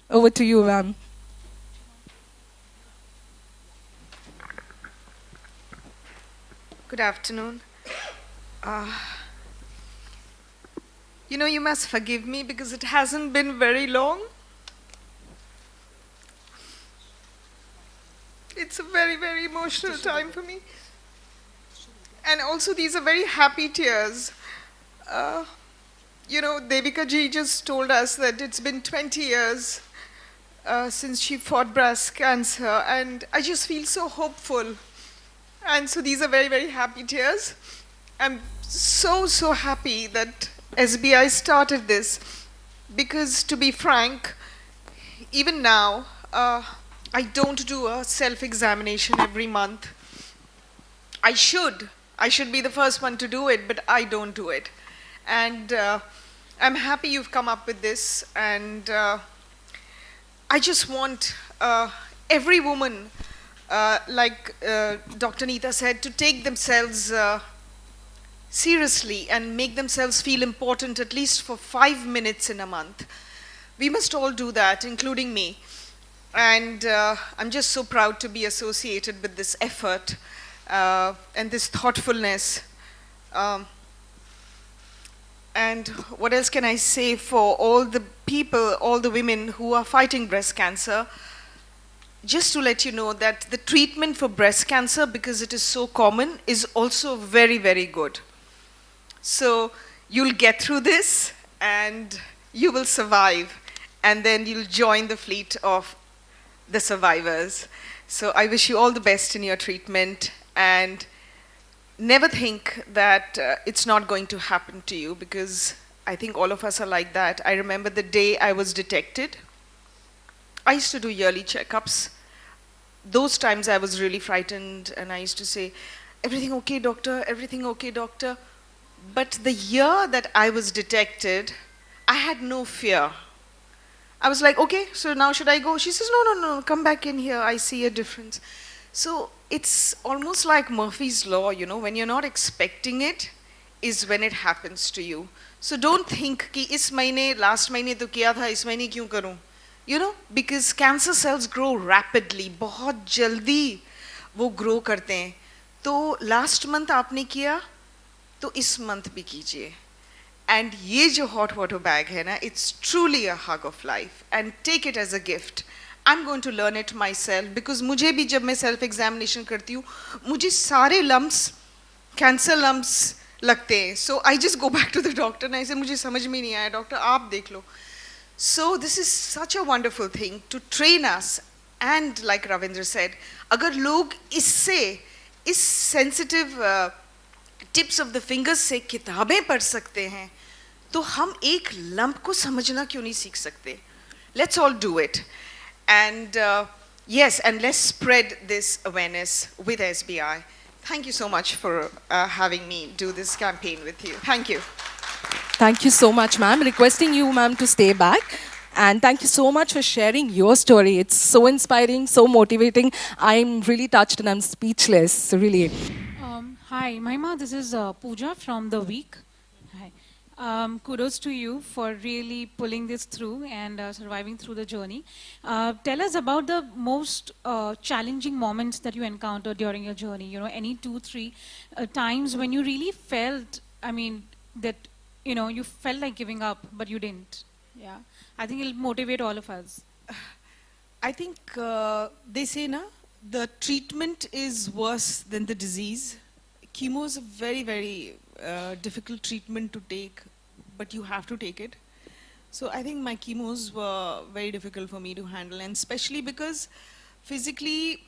Over to you, ma'am. Good afternoon. Uh, you must forgive me because it hasn't been very long. It's a very, very emotional time for me. And also, these are very happy tears. Uh, Devika ji just told us that it's been 20 years since she fought breast cancer, and I just feel so hopeful. And so, these are very, very happy tears. I'm so, so happy that SBI started this because, to be frank, even now, I don't do a self examination every month. I should. I should be the first one to do it, but I don't do it. And I'm happy you've come up with this. And I just want every woman, like Dr. Neeta said, to take themselves seriously and make themselves feel important at least for 5 minutes in a month. We must all do that, including me. And I'm just so proud to be associated with this effort and this thoughtfulness. And what else can I say for all the people, all the women who are fighting breast cancer? Just to let you know that the treatment for breast cancer, because it is so common, is also very, very good. So you'll get through this and you will survive, and then you'll join the fleet of the survivors. So I wish you all the best in your treatment, and never think that it's not going to happen to you, because I think all of us are like that. I remember the day I was detected. I used to do yearly checkups. Those times I was really frightened, and I used to say, everything okay, doctor? Everything okay, doctor? But the year that I was detected, I had no fear. I was like, okay, so now should I go? She says, no, no, no, come back in here. I see a difference. So it's almost like Murphy's Law, when you're not expecting it, is when it happens to you. So don't think कि इस महीने, last महीने तो किया था, इस महीने क्यों करूं? Because cancer cells grow rapidly, बहुत जल्दी वो grow करते हैं. तो last month आपने किया, तो इस month भी कीजिए. And ये जो hot water bag है ना, it's truly a hug of life, and take it as a gift. I'm going to learn it myself, because मुझे भी जब मैं self examination करती हूँ, मुझे सारे lumps, cancer lumps लगते हैं. So I just go back to the doctor and I say, मुझे समझ में नहीं आया, doctor आप देख लो. So this is such a wonderful thing to train us. And like Ravindra said, अगर लोग इससे, इस sensitive tips of the fingers से किताबें पढ़ सकते हैं, तो हम एक lump को समझना क्यों नहीं सीख सकते? Let's all do it. And yes, and let's spread this awareness with SBI. Thank you so much for having me do this campaign with you. Thank you. Thank you so much, ma'am. Requesting you, ma'am, to stay back. And thank you so much for sharing your story. It's so inspiring, so motivating. I'm really touched and I'm speechless, really. Hi, Mahima, this is Pooja from The Week. Hi. Kudos to you for really pulling this through and surviving through the journey. Tell us about the most challenging moments that you encountered during your journey. Any 2, 3 times when you really felt, that, you felt like giving up, but you didn't. Yeah. I think it'll motivate all of us. I think they say na, the treatment is worse than the disease. Chemo is a very, very difficult treatment to take, but you have to take it. So I think my chemos were very difficult for me to handle, and especially because physically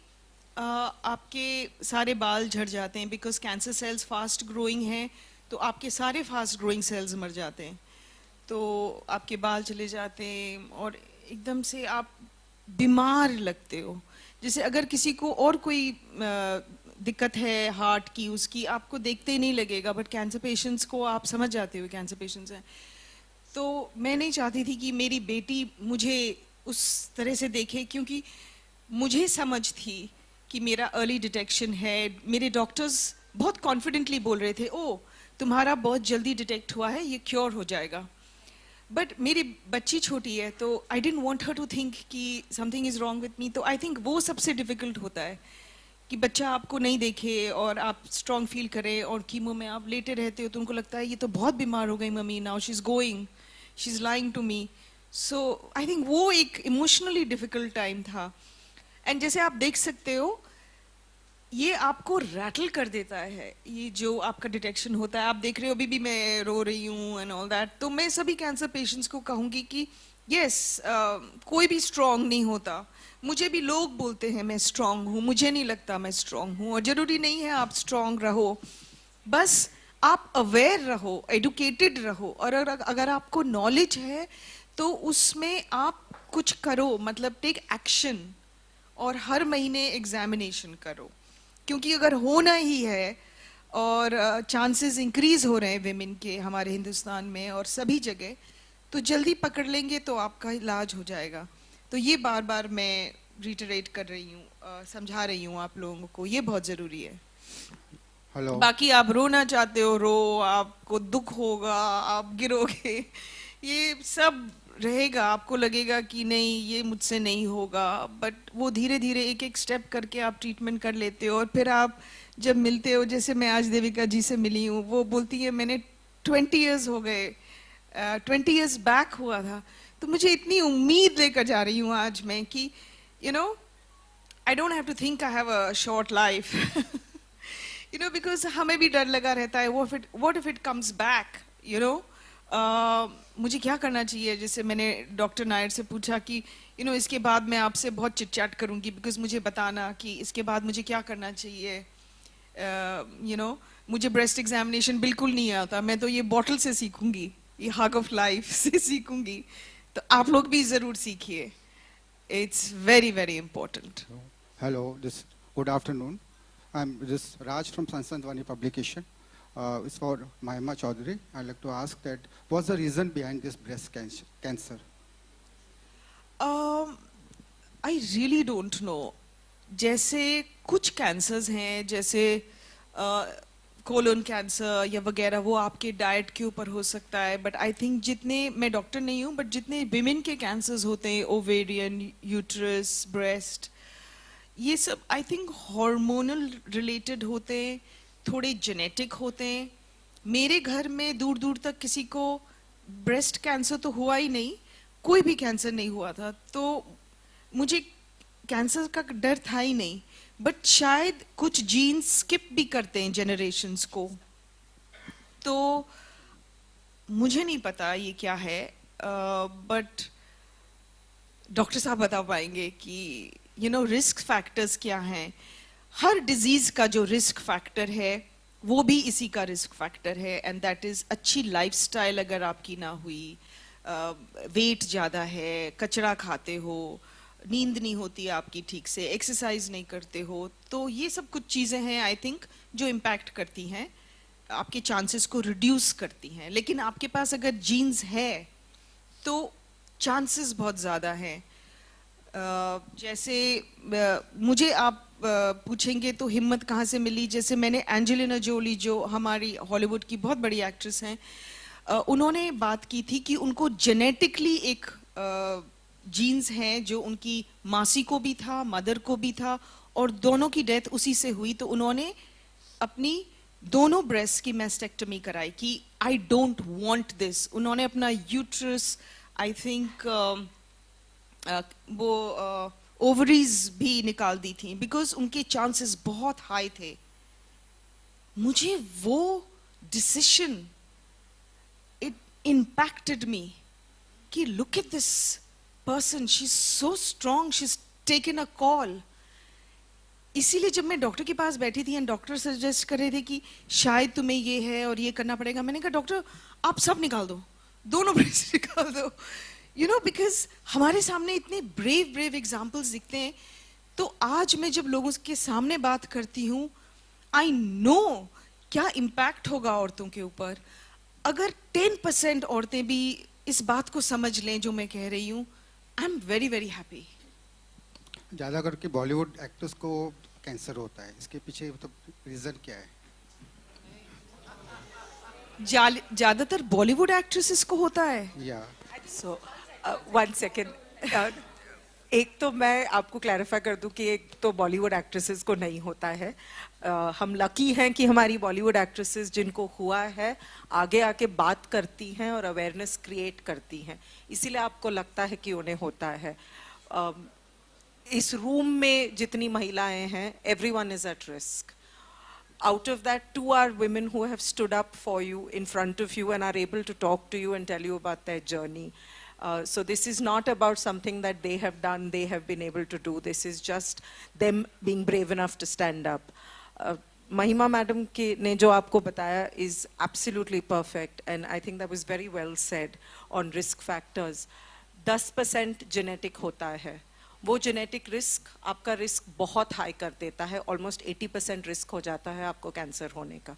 आपके सारे बाल झड़ जाते हैं, because cancer cells fast growing हैं, तो आपके सारे fast growing cells मर जाते हैं, तो आपके बाल चले जाते हैं और एकदम से आप बीमार लगते हो. जैसे अगर किसी को और कोई दिक्कत है हार्ट की, उसकी आपको देखते ही नहीं लगेगा, बट कैंसर पेशेंट्स को आप समझ जाते हो कैंसर पेशेंट्स हैं. तो मैं नहीं चाहती थी कि मेरी बेटी मुझे उस तरह से देखे, क्योंकि मुझे समझ थी कि मेरा अर्ली डिटेक्शन है. मेरे डॉक्टर्स बहुत कॉन्फिडेंटली बोल रहे थे, ओ तुम्हारा बहुत जल्दी डिटेक्ट हुआ है, ये क्योर हो जाएगा. बट मेरी बच्ची छोटी है तो I don't want her to think कि something is wrong with me, तो आई थिंक वो सबसे डिफिकल्ट होता है कि बच्चा आपको नहीं देखे और आप स्ट्रॉन्ग फील करें और कीमो में आप लेटे रहते हो तो उनको लगता है ये तो बहुत बीमार हो गई mummy, now she is going, she is lying to me. So I think वो एक इमोशनली डिफिकल्ट टाइम था. एंड जैसे आप देख सकते हो ये आपको रैटल कर देता है, ये जो आपका डिटेक्शन होता है. आप देख रहे हो अभी भी मैं रो रही हूँ एंड ऑल दैट. तो मैं सभी कैंसर पेशेंट्स को कहूँगी कि यस, कोई भी स्ट्रांग नहीं होता. मुझे भी लोग बोलते हैं मैं स्ट्रांग हूँ, मुझे नहीं लगता मैं स्ट्रांग हूँ, और ज़रूरी नहीं है आप स्ट्रांग रहो. बस आप अवेयर रहो, एडुकेटेड रहो, और अगर आपको नॉलेज है तो उसमें आप कुछ करो, मतलब टेक एक्शन, और हर महीने एग्जामिनेशन करो. क्योंकि अगर होना ही है और चांसेस इंक्रीज हो रहे हैं विमेन के हमारे हिंदुस्तान में और सभी जगह, तो जल्दी पकड़ लेंगे तो आपका इलाज हो जाएगा. तो ये बार बार मैं रिटरेट कर रही हूँ, समझा रही हूँ आप लोगों को, ये बहुत ज़रूरी है. हेलो. बाकी आप रोना चाहते हो रो, आपको दुख होगा, आप गिरोगे, ये सब रहेगा, आपको लगेगा कि नहीं ये मुझसे नहीं होगा, बट वो धीरे धीरे एक एक स्टेप करके आप ट्रीटमेंट कर लेते हो. और फिर आप जब मिलते हो, जैसे मैं आज देविका जी से मिली हूँ, वो बोलती है मैंने 20 इयर्स हो गए, 20 इयर्स बैक हुआ था. तो मुझे इतनी उम्मीद लेकर जा रही हूँ आज मैं कि you know I don't have to think I have a short life. You know, because हमें भी डर लगा रहता है, what if it comes back, you know. मुझे क्या करना चाहिए. जैसे मैंने डॉक्टर नायर से पूछा कि यू नो इसके बाद मैं आपसे बहुत चिट-चैट करूंगी, बिकॉज मुझे बताना कि इसके बाद मुझे क्या करना चाहिए. यू नो, मुझे ब्रेस्ट एग्जामिनेशन बिल्कुल नहीं आता, मैं तो ये बॉटल से सीखूंगी, ये हग ऑफ लाइफ से सीखूंगी. तो आप लोग भी ज़रूर सीखिए, it's very very important. Hello. Good afternoon. I'm this Raj from Sansandwani Publication. It's for Mahima Chaudhary. I'd like to ask that what's the reason behind this breast cancer? I really don't know. जैसे कुछ cancers हैं, जैसे colon cancer या वगैरह, वो आपके diet के ऊपर हो सकता है. बट आई थिंक जितने, मैं डॉक्टर नहीं हूँ, बट जितने विमेन के कैंसर्स होते हैं, ओवेरियन, यूट्रस, ब्रेस्ट, ये सब आई थिंक हार्मोनल रिलेटेड होते हैं, थोड़े जेनेटिक होते हैं. मेरे घर में दूर दूर तक किसी को ब्रेस्ट कैंसर तो हुआ ही नहीं, कोई भी कैंसर नहीं हुआ था, तो मुझे कैंसर का डर था ही नहीं. बट शायद कुछ जीन्स स्किप भी करते हैं जनरेशन्स को, तो मुझे नहीं पता ये क्या है. बट डॉक्टर साहब बता पाएंगे कि यू नो रिस्क फैक्टर्स क्या हैं. हर डिजीज का जो रिस्क फैक्टर है वो भी इसी का रिस्क फैक्टर है, एंड दैट इज अच्छी लाइफस्टाइल अगर आपकी ना हुई, वेट ज़्यादा है, कचरा खाते हो, नींद नहीं होती आपकी ठीक से, एक्सरसाइज नहीं करते हो, तो ये सब कुछ चीज़ें हैं आई थिंक जो इम्पैक्ट करती हैं, आपके चांसेस को रिड्यूस करती हैं. लेकिन आपके पास अगर जीन्स है तो चांसेस बहुत ज़्यादा हैं. जैसे मुझे आप पूछेंगे तो हिम्मत कहाँ से मिली. जैसे मैंने एंजेलिना जोली, जो हमारी हॉलीवुड की बहुत बड़ी एक्ट्रेस हैं, उन्होंने बात की थी कि उनको जेनेटिकली एक जीन्स हैं जो उनकी मासी को भी था, मदर को भी था, और दोनों की डेथ उसी से हुई. तो उन्होंने अपनी दोनों ब्रेस्ट की मैस्टेक्टमी कराई कि आई डोंट वांट दिस. उन्होंने अपना यूट्रस, आई थिंक वो ओवरीज भी निकाल दी थी, बिकॉज उनके चांसेस बहुत हाई थे. मुझे वो डिसीजन, इट इम्पैक्टेड मी कि look at this person, she is so strong, she is taken a call. इसीलिए जब मैं डॉक्टर के पास बैठी थी एंड डॉक्टर सजेस्ट कर रहे थे कि शायद तुम्हें ये है और ये करना पड़ेगा, मैंने कहा डॉक्टर आप सब निकाल दो, दोनों ब्रेस्ट निकाल दो. यू नो, बिकॉज हमारे सामने इतने ब्रेव ब्रेव एग्जाम्पल्स दिखते हैं. तो आज मैं जब लोगों के सामने बात करती हूँ, आई नो क्या इम्पैक्ट होगा औरतों के ऊपर. अगर 10% औरतें भी इस बात को समझ लें जो मैं कह रही हूँ, I am very very happy. ज़्यादा करके बॉलीवुड एक्टर्स को कैंसर होता है, इसके पीछे मतलब रीज़न क्या है? ज़्यादातर बॉलीवुड एक्ट्रेसेस को होता है. या सो 1 सेकेंड। एक तो मैं आपको क्लैरिफाई कर दूं कि एक तो बॉलीवुड एक्ट्रेसेस को नहीं होता है। हम लकी हैं कि हमारी बॉलीवुड एक्ट्रेसेस जिनको हुआ है आगे आके बात करती हैं और अवेयरनेस क्रिएट करती हैं, इसीलिए आपको लगता है कि उन्हें होता है। इस रूम में जितनी महिलाएं हैं, everyone is at risk. Out of that, 2 are women who have stood up for you in front of you and are able to talk to you and tell you about their journey. So this is not about something that they have done, they have been able to do. This is just them being brave enough to stand up. Mahima madam ke ne jo aapko bataya is absolutely perfect, and I think that was very well said on risk factors. 10% genetic होता है, वो genetic risk आपका risk बहुत high कर देता है, almost 80% risk हो जाता है आपको कैंसर होने का।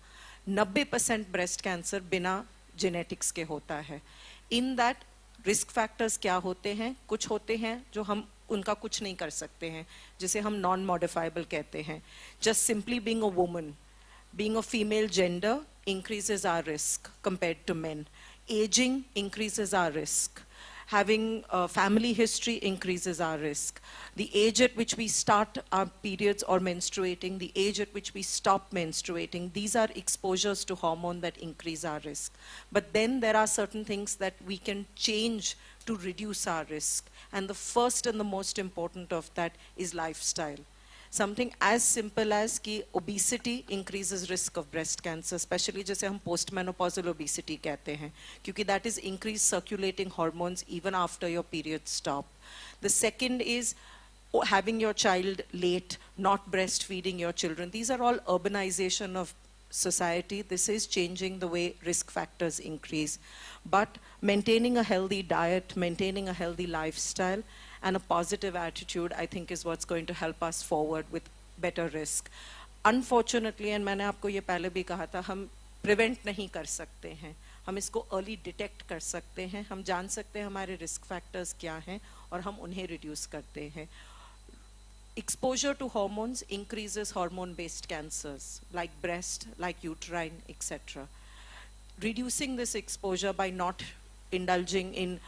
90% ब्रेस्ट कैंसर बिना जेनेटिक्स के होता है। इन दैट रिस्क फैक्टर्स क्या होते हैं? कुछ होते हैं जो हम उनका कुछ नहीं कर सकते हैं, जिसे हम नॉन मॉडिफाइबल कहते हैं। Just simply being a woman, being a female gender increases our risk compared to men. Aging increases our risk. Having a family history increases our risk. The age at which we start our periods or menstruating, the age at which we stop menstruating, these are exposures to hormone that increase our risk. But then there are certain things that we can change to reduce our risk. And the first and the most important of that is lifestyle. Something as simple as कि obesity increases risk of breast cancer, especially जैसे हम postmenopausal obesity कहते हैं, क्योंकि that is increased circulating hormones even after your periods stop. The second is having your child late, not breastfeeding your children. These are all urbanization of society. This is changing the way risk factors increase. But maintaining a healthy diet, maintaining a healthy lifestyle, and a positive attitude, I think, is what's going to help us forward with better risk. Unfortunately, and मैंने आपको ये पहले भी कहा था, हम prevent नहीं कर सकते हैं, हम इसको early detect कर सकते हैं, हम जान सकते हैं हमारे risk factors क्या हैं और हम उन्हें reduce करते हैं. Exposure to hormones increases hormone-based cancers like breast, like uterine, etc. Reducing this exposure by not indulging in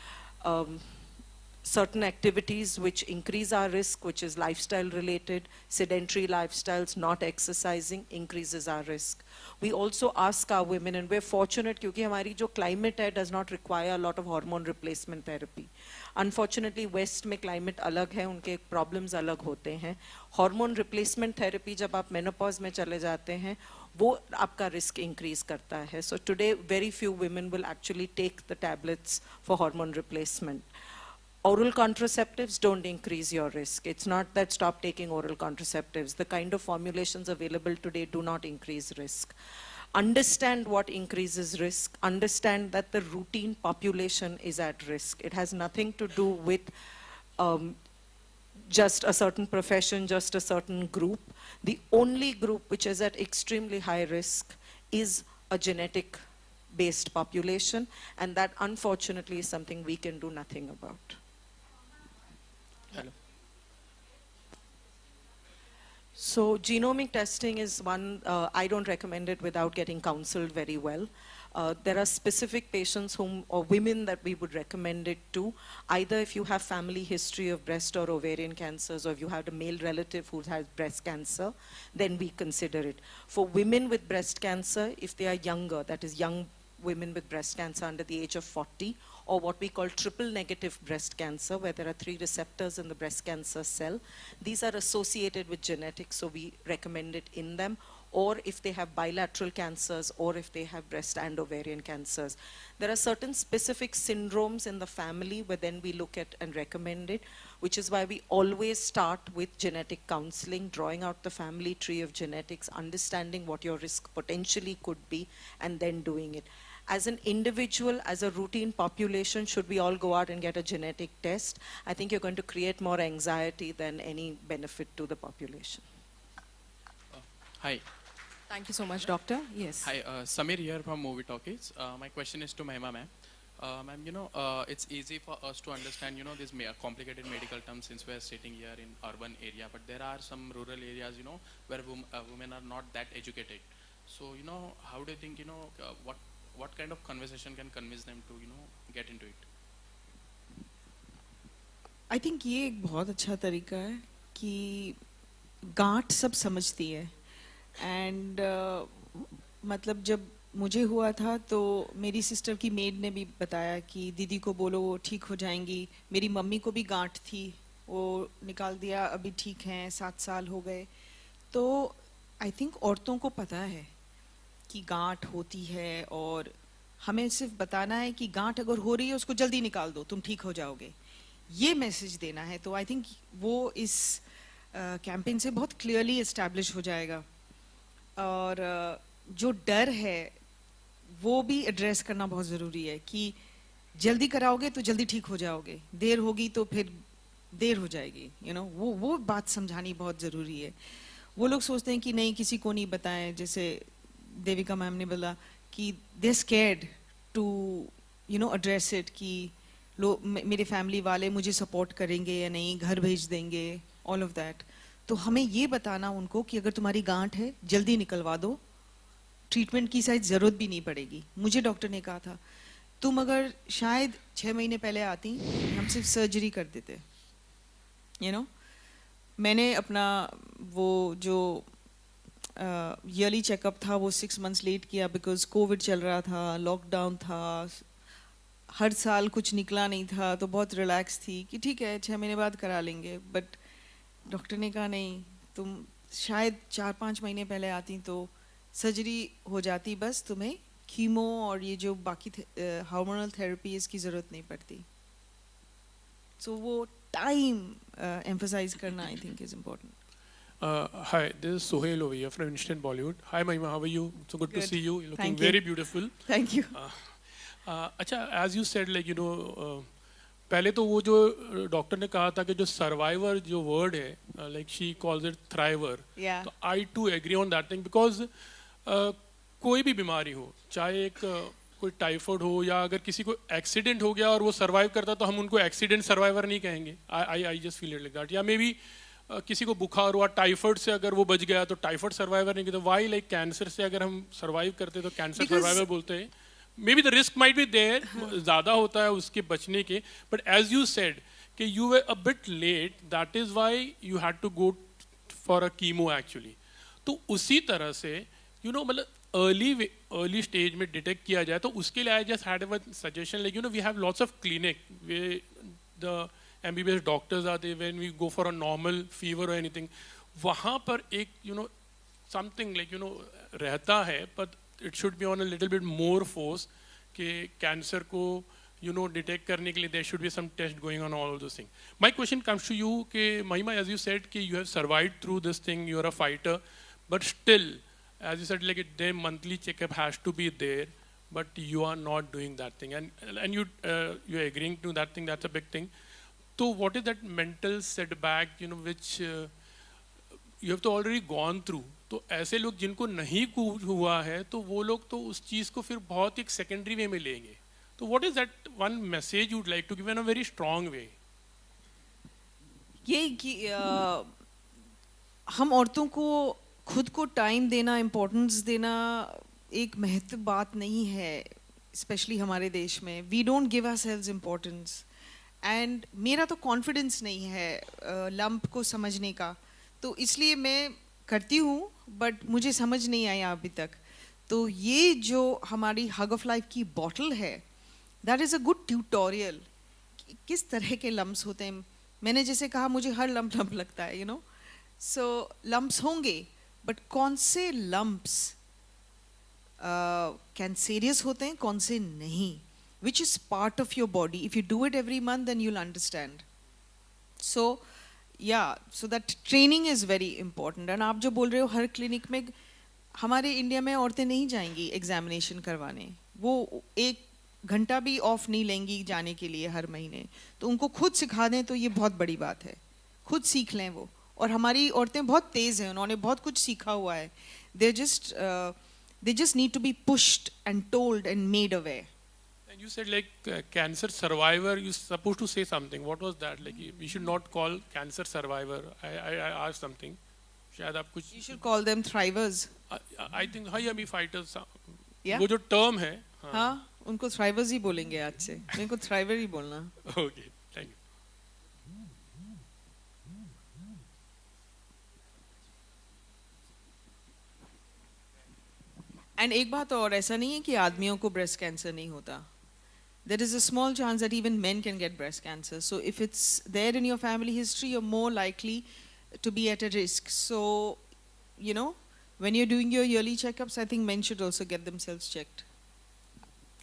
certain activities which increase our risk, which is lifestyle related, sedentary lifestyles, not exercising, increases our risk. We also ask our women, and we're fortunate क्योंकि हमारी जो climate है does not require a lot of hormone replacement therapy. Unfortunately, West में climate अलग है, उनके problems अलग होते हैं. Hormone replacement therapy जब आप menopause में चले जाते हैं, वो आपका risk increase करता है. So today, very few women will actually take the tablets for hormone replacement. Oral contraceptives don't increase your risk. It's not that stop taking oral contraceptives. The kind of formulations available today do not increase risk. Understand what increases risk. Understand that the routine population is at risk. It has nothing to do with just a certain profession, just a certain group. The only group which is at extremely high risk is a genetic based population, and that unfortunately is something we can do nothing about. Hello. So genomic testing is one, I don't recommend it without getting counseled very well. There are specific patients whom, or women that we would recommend it to, either if you have family history of breast or ovarian cancers, or if you have a male relative who has breast cancer, then we consider it. For women with breast cancer, if they are younger, that is young women with breast cancer under the age of 40, or what we call triple negative breast cancer, where there are 3 receptors in the breast cancer cell. These are associated with genetics, so we recommend it in them. Or if they have bilateral cancers, or if they have breast and ovarian cancers. There are certain specific syndromes in the family where then we look at and recommend it, which is why we always start with genetic counseling, drawing out the family tree of genetics, understanding what your risk potentially could be, and then doing it. As an individual, as a routine population, should we all go out and get a genetic test? I think you're going to create more anxiety than any benefit to the population. Hi. Thank you so much, doctor. Yes. Hi, Samir here from Movie Talkies. My question is to Mahima ma'am. Ma'am, it's easy for us to understand, these complicated medical terms since we're sitting here in urban area, but there are some rural areas, where women are not that educated. So, how do you think, what kind of conversation can convince them to, get into it? I think ये एक बहुत अच्छा तरीका है कि गांठ सब समझती है एंड मतलब जब मुझे हुआ था तो मेरी सिस्टर की मेड ने भी बताया कि दीदी को बोलो वो ठीक हो जाएंगी। मेरी मम्मी को भी गांठ थी, वो निकाल दिया, अभी ठीक हैं, 7 साल हो गए। तो आई थिंक औरतों को पता है कि गांठ होती है और हमें सिर्फ बताना है कि गांठ अगर हो रही है उसको जल्दी निकाल दो, तुम ठीक हो जाओगे, ये मैसेज देना है। तो आई थिंक वो इस कैंपेन से बहुत क्लियरली एस्टैब्लिश हो जाएगा। और जो डर है वो भी एड्रेस करना बहुत ज़रूरी है कि जल्दी कराओगे तो जल्दी ठीक हो जाओगे, देर होगी तो फिर देर हो जाएगी, वो बात समझानी बहुत ज़रूरी है। वो लोग सोचते हैं कि नहीं किसी को नहीं बताएं, जैसे देविका मैम ने बोला कि दे स्कैर्ड टू एड्रेस इट कि मेरे फैमिली वाले मुझे सपोर्ट करेंगे या नहीं, घर भेज देंगे, ऑल ऑफ दैट। तो हमें ये बताना उनको कि अगर तुम्हारी गांठ है जल्दी निकलवा दो, ट्रीटमेंट की शायद ज़रूरत भी नहीं पड़ेगी। मुझे डॉक्टर ने कहा था तुम अगर शायद 6 महीने पहले आती हम सिर्फ सर्जरी कर देते। मैंने अपना वो जो ईयरली चेकअप था वो 6 मंथ्स लेट किया बिकॉज कोविड चल रहा था, लॉकडाउन था, हर साल कुछ निकला नहीं था, तो बहुत रिलैक्स थी कि ठीक है 6 महीने बाद करा लेंगे। बट डॉक्टर ने कहा नहीं, तुम शायद 4-5 महीने पहले आती तो सर्जरी हो जाती, बस तुम्हें कीमो और ये जो बाकी हार्मोनल थेरेपी इसकी ज़रूरत नहीं पड़ती। सो वो टाइम एम्फसाइज करना I think is important. Hi, this is Sohail over here from Instant Bollywood. Hi Mahima, how are you? So good to see you. You're looking very beautiful. Thank you. अच्छा, as you said, like पहले तो वो जो doctor ने कहा था कि जो सर्वाइवर जो वर्ड है, like she calls it thriver, तो I too agree on that thing because कोई भी बीमारी हो, चाहे एक कोई टाइफाइड हो या अगर किसी को एक्सीडेंट हो गया और वो सर्वाइव करता तो हम उनको एक्सीडेंट सर्वाइवर नहीं कहेंगे। I just feel it like that. या मे बी किसी को बुखार हुआ, टाइफाइड से अगर वो बच गया तो टाइफाइड सर्वाइवर नहीं कहते। वाई लाइक कैंसर से अगर हम सर्वाइव करते तो कैंसर सर्वाइवर बोलते हैं। Maybe the risk might be there, ज़्यादा होता है उसके बचने के, बट एज यू सेड कि you were a bit late, that is why you had to go for a chemo actually. तो उसी तरह से मतलब अर्ली स्टेज में डिटेक्ट किया जाए तो उसके लिए I just had a suggestion, like we have lots of clinic where the MBBS doctors आते हैं when we go for a normal fever और एनीथिंग, वहाँ पर एक समथिंग लाइक रहता है, but it should be on a little bit more force कि cancer को डिटेक्ट करने के लिए there should be some test going on all those thing. My question comes to you कि महिमा, एज यू सेड कि you have survived through this thing, you are a fighter, but still as you said, like their monthly checkup has to be there, but you are not doing that thing, and you're agreeing to that thing. That's a big thing. So what is that mental setback which you have to already gone through? तो ऐसे लोग जिनको नहीं कुछ हुआ है तो वो लोग तो उस चीज़ को फिर बहुत एक सेकेंडरी वे में लेंगे। तो what is that one message you would like to give in a very strong way? ये कि हम औरतों को खुद को टाइम देना, इम्पोर्टेंस देना एक महत्व बात नहीं है, स्पेशली हमारे देश में। We don't give ourselves importance and मेरा तो कॉन्फिडेंस नहीं है लंप को समझने का, तो इसलिए मैं करती हूँ बट मुझे समझ नहीं आया अभी तक। तो ये जो हमारी हग ऑफ लाइफ की बॉटल है, that is a good tutorial किस तरह के लम्प्स होते हैं। मैंने जैसे कहा मुझे हर लंप लंप लगता है, सो लम्प्स होंगे, बट कौन से लम्प्स कैंसेरियस होते हैं, कौन से नहीं, which is part of your body. If you do it every month then you'll understand. So so that training is very important. And आप जो बोल रहे हो हर क्लिनिक में, हमारे इंडिया में औरतें नहीं जाएंगी एग्जामिनेशन करवाने, वो 1 घंटा भी ऑफ नहीं लेंगी जाने के लिए हर महीने। तो उनको खुद सिखा दें तो ये बहुत बड़ी बात है, खुद सीख लें वो। और हमारी औरतें बहुत तेज़ हैं, उन्होंने बहुत कुछ सीखा हुआ है। they just need to be pushed and told and made aware. And you said like cancer survivor, you supposed to say something. What was that? Like we should not call cancer survivor. I asked something. शायद आप कुछ. You should call them thrivers. I think हाँ या fighters. Yeah. वो जो term है. हाँ, उनको thrivers ही बोलेंगे आज से। मेरे को thriver ही बोलना. Okay, thank you. And एक बात और, ऐसा नहीं है कि आदमियों को breast cancer नहीं होता. There is a small chance that even men can get breast cancer. So if it's there in your family history, you're more likely to be at a risk. So, you know, when you're doing your yearly checkups, I think men should also get themselves checked.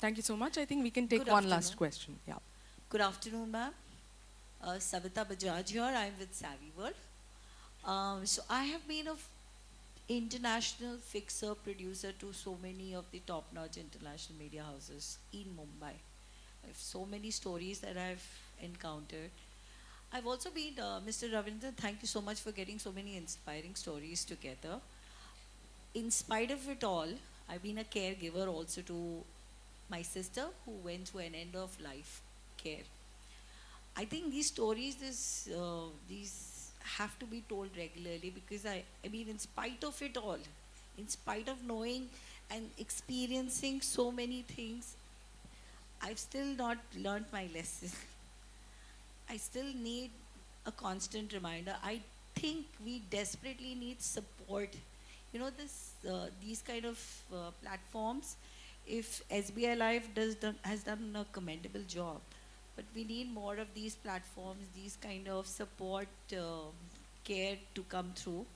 Thank you so much. I think we can take Good one last afternoon. question. Yeah. Good afternoon, ma'am. Savita Bajaj here. I'm with Savvy World. So I have been a international fixer producer to so many of the top-notch international media houses in Mumbai. I have so many stories that I've encountered. I've also been, Mr. Ravindra, thank you so much for getting so many inspiring stories together. In spite of it all, I've been a caregiver also to my sister who went through an end of life care. I think these stories, these have to be told regularly because I mean, in spite of it all, in spite of knowing and experiencing so many things, I've still not learned my lesson. I still need a constant reminder. I think we desperately need support. You know, these kind of platforms, if SBI Life has done a commendable job, but we need more of these platforms, these kind of support, care to come through,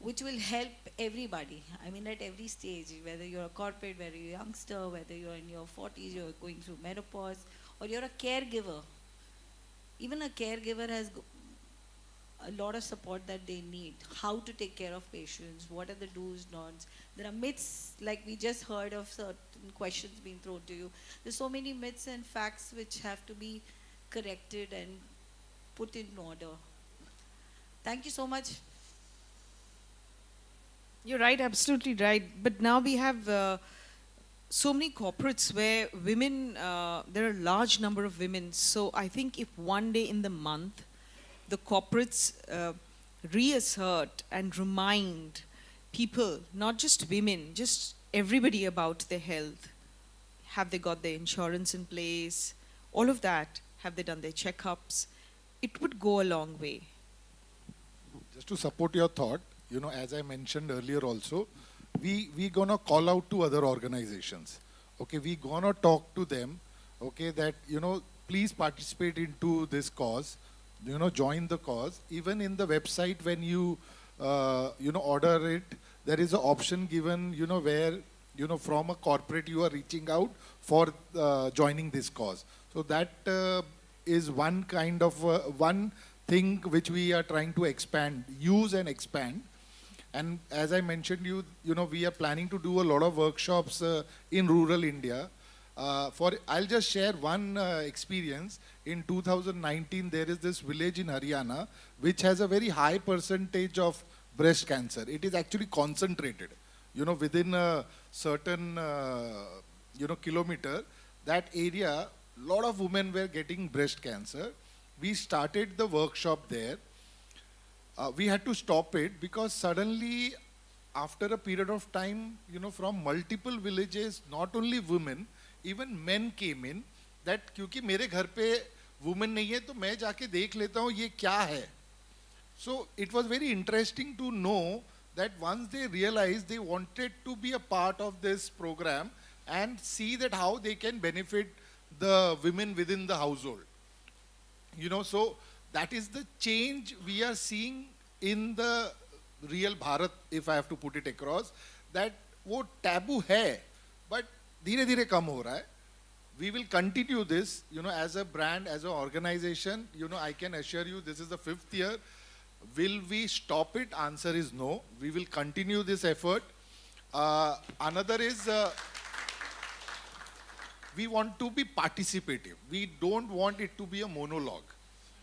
which will help everybody. I mean, at every stage, whether you're a corporate, whether you're a youngster, whether you're in your 40s, you're going through menopause, or you're a caregiver. Even a caregiver has a lot of support that they need. How to take care of patients, what are the do's, don'ts. There are myths, like we just heard of certain questions being thrown to you. There's so many myths and facts which have to be corrected and put in order. Thank you so much. You're right, absolutely right. But now we have so many corporates where women, there are a large number of women. So I think if one day in the month, the corporates reassert and remind people, not just women, just everybody about their health. Have they got their insurance in place? All of that. Have they done their checkups? It would go a long way. Just to support your thought, you know, as I mentioned earlier also, we gonna call out to other organizations. Okay, we gonna talk to them. Okay, that, you know, please participate into this cause. You know, join the cause. Even in the website, when you you know, order it, there is an option given, you know, where, you know, from a corporate you are reaching out for joining this cause. So that is one kind of one thing which we are trying to expand, use and expand. And as I mentioned, you know, we are planning to do a lot of workshops in rural India. I'll just share one experience. In 2019, there is this village in Haryana which has a very high percentage of breast cancer. It is actually concentrated, you know, within a certain you know, kilometer. That area, lot of women were getting breast cancer. We started the workshop there. We had to stop it because suddenly, after a period of time, you know, from multiple villages, not only women, even men came in. That क्योंकि मेरे घर पे women नहीं है, तो मैं जाके देख लेता हूँ ये क्या है. So it was very interesting to know that once they realized, they wanted to be a part of this program and see that how they can benefit the women within the household. You know, so that is the change we are seeing in the real Bharat, if I have to put it across, that वो taboo है, but धीरे धीरे कम हो रहा है. We will continue this, you know, as a brand, as an organization. You know, I can assure you this is the 5th year. Will we stop it? Answer is no. We will continue this effort. Another is we want to be participative. We don't want it to be a monologue.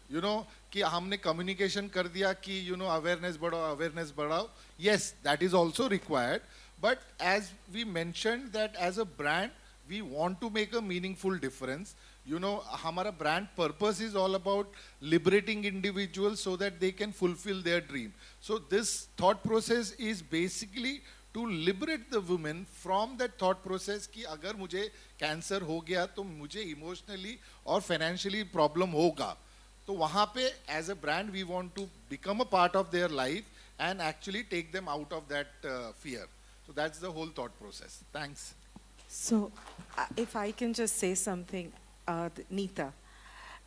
You know, कि हमने communication कर दिया कि, you know, awareness बढ़ाओ. Yes, that is also required. But as we mentioned that as a brand, we want to make a meaningful difference. You know, हमारा brand purpose is all about liberating individuals so that they can fulfill their dream. So this thought process is basically to liberate the women from that thought process कि अगर मुझे cancer हो गया तो मुझे emotionally और financially problem होगा. तो वहाँ पे as a brand we want to become a part of their life and actually take them out of that fear. So that's the whole thought process. Thanks. So, if I can just say something, Neeta,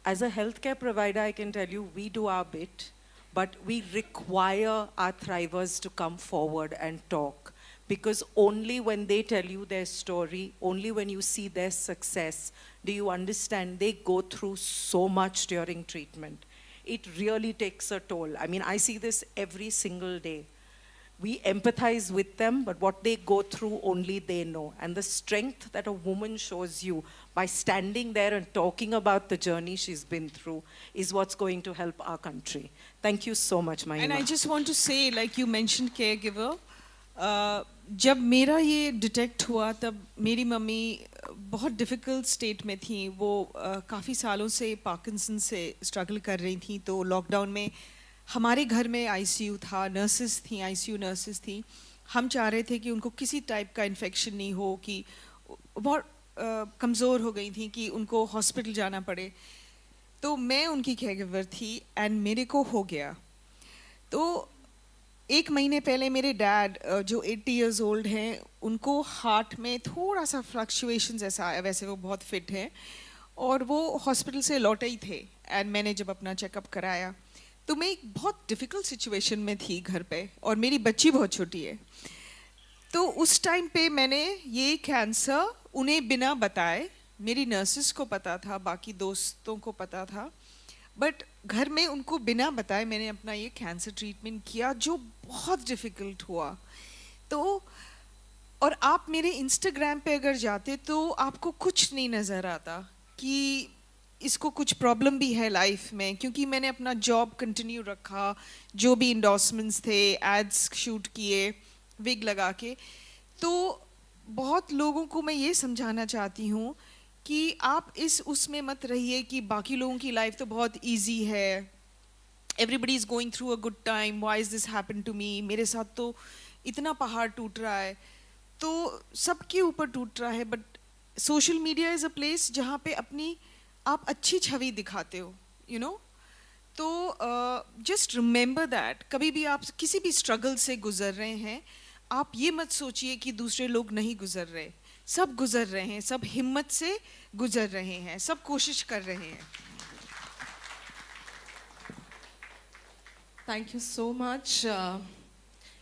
as a healthcare provider, I can tell you we do our bit, but we require our thrivers to come forward and talk. Because only when they tell you their story, only when you see their success, do you understand they go through so much during treatment. It really takes a toll. I mean, I see this every single day. We empathize with them, but what they go through, only they know. And the strength that a woman shows you by standing there and talking about the journey she's been through is what's going to help our country. Thank you so much, Mahima. And I just want to say, like you mentioned caregiver, जब मेरा ये detect हुआ तब मेरी mummy बहुत difficult state में थी. वो काफ़ी सालों से पार्किंसन से स्ट्रगल कर रही थी. तो लॉकडाउन में हमारे घर में आईसीयू था, नर्सेस थी, आईसीयू नर्सेस थी. हम चाह रहे थे कि उनको किसी टाइप का इन्फेक्शन नहीं हो, कि बहुत कमज़ोर हो गई थी कि उनको हॉस्पिटल जाना पड़े. तो मैं उनकी केयरगिवर थी एंड मेरे को हो गया. तो 1 महीने पहले मेरे डैड जो 80 इयर्स ओल्ड हैं, उनको हार्ट में थोड़ा सा फ्लक्चुएशंस ऐसा आया. वैसे वो बहुत फिट हैं और वो हॉस्पिटल से लौटे ही थे. एंड मैंने जब अपना चेकअप कराया तो मैं एक बहुत डिफ़िकल्ट सिचुएशन में थी घर पे, और मेरी बच्ची बहुत छोटी है. तो उस टाइम पे मैंने ये कैंसर उन्हें बिना बताए, मेरी नर्सेस को पता था, बाकी दोस्तों को पता था, बट घर में उनको बिना बताए मैंने अपना ये कैंसर ट्रीटमेंट किया, जो बहुत डिफ़िकल्ट हुआ. तो और आप मेरे इंस्टाग्राम पे अगर जाते तो आपको कुछ नहीं नज़र आता कि इसको कुछ प्रॉब्लम भी है लाइफ में, क्योंकि मैंने अपना जॉब कंटिन्यू रखा, जो भी इंडोर्समेंट्स थे, एड्स शूट किए विग लगा के. तो बहुत लोगों को मैं ये समझाना चाहती हूँ कि आप इस उसमें मत रहिए कि बाकी लोगों की लाइफ तो बहुत इजी है, everybody is going through a good time, why is this happen to me, मेरे साथ तो इतना पहाड़ टूट रहा है. तो सबके ऊपर टूट रहा है, but social media is a place जहाँ पे अपनी आप अच्छी छवि दिखाते हो, यू नो. तो जस्ट रिमेंबर दैट कभी भी आप किसी भी स्ट्रगल से गुजर रहे हैं, आप ये मत सोचिए कि दूसरे लोग नहीं गुजर रहे. सब गुजर रहे हैं, सब हिम्मत से गुजर रहे हैं, सब कोशिश कर रहे हैं. Thank you so much,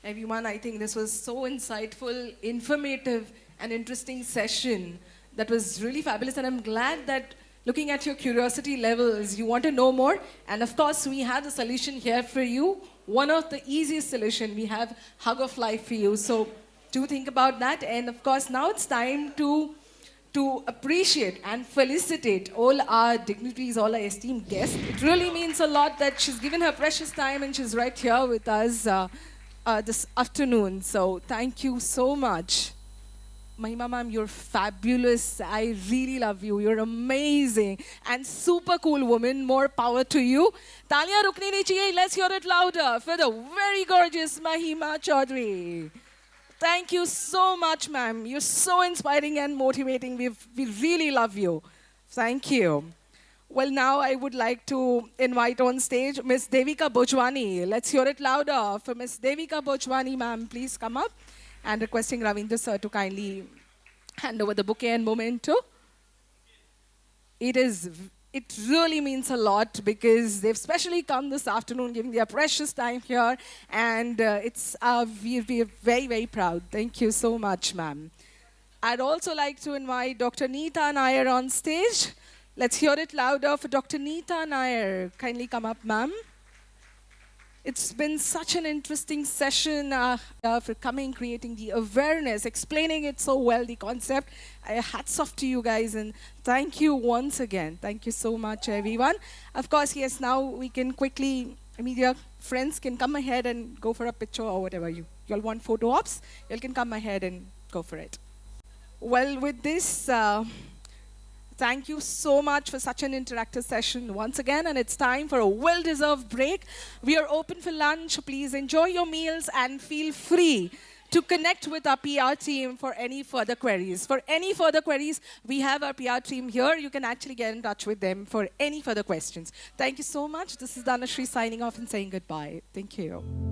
everyone. I think this was so insightful, informative, and interesting session. That was really fabulous, and I'm glad that looking at your curiosity levels, you want to know more. And of course, we have the solution here for you. One of the easiest solution, we have Hug of Life for you. So do think about that. And of course, now it's time to appreciate and felicitate all our dignitaries, all our esteemed guests. It really means a lot that she's given her precious time and she's right here with us this afternoon. So thank you so much. Mahima ma'am, you're fabulous. I really love you. You're amazing and super cool woman. More power to you. Talia rukni nahi chahiye. Let's hear it louder for the very gorgeous Mahima Chaudhary. Thank you so much, ma'am. You're so inspiring and motivating. We really love you. Thank you. Well, now I would like to invite on stage Miss Devika Bojwani. Let's hear it louder for Miss Devika Bojwani, ma'am. Please come up. And requesting Ravindra sir to kindly hand over the bouquet and memento. It really means a lot because they've specially come this afternoon, giving their precious time here, and we're very, very proud. Thank you so much, ma'am. I'd also like to invite Dr. Neeta Nair on stage. Let's hear it louder for Dr. Neeta Nair. Kindly come up, ma'am. It's been such an interesting session for coming, creating the awareness, explaining it so well, the concept. Hats off to you guys, and thank you once again. Thank you so much, everyone. Of course, yes, now we can quickly, media friends can come ahead and go for a picture or whatever. You all want photo ops? You can come ahead and go for it. Well, with this, thank you so much for such an interactive session once again, and it's time for a well-deserved break. We are open for lunch. Please enjoy your meals and feel free to connect with our PR team for any further queries. For any further queries, we have our PR team here. You can actually get in touch with them for any further questions. Thank you so much. This is Dhanashree signing off and saying goodbye. Thank you.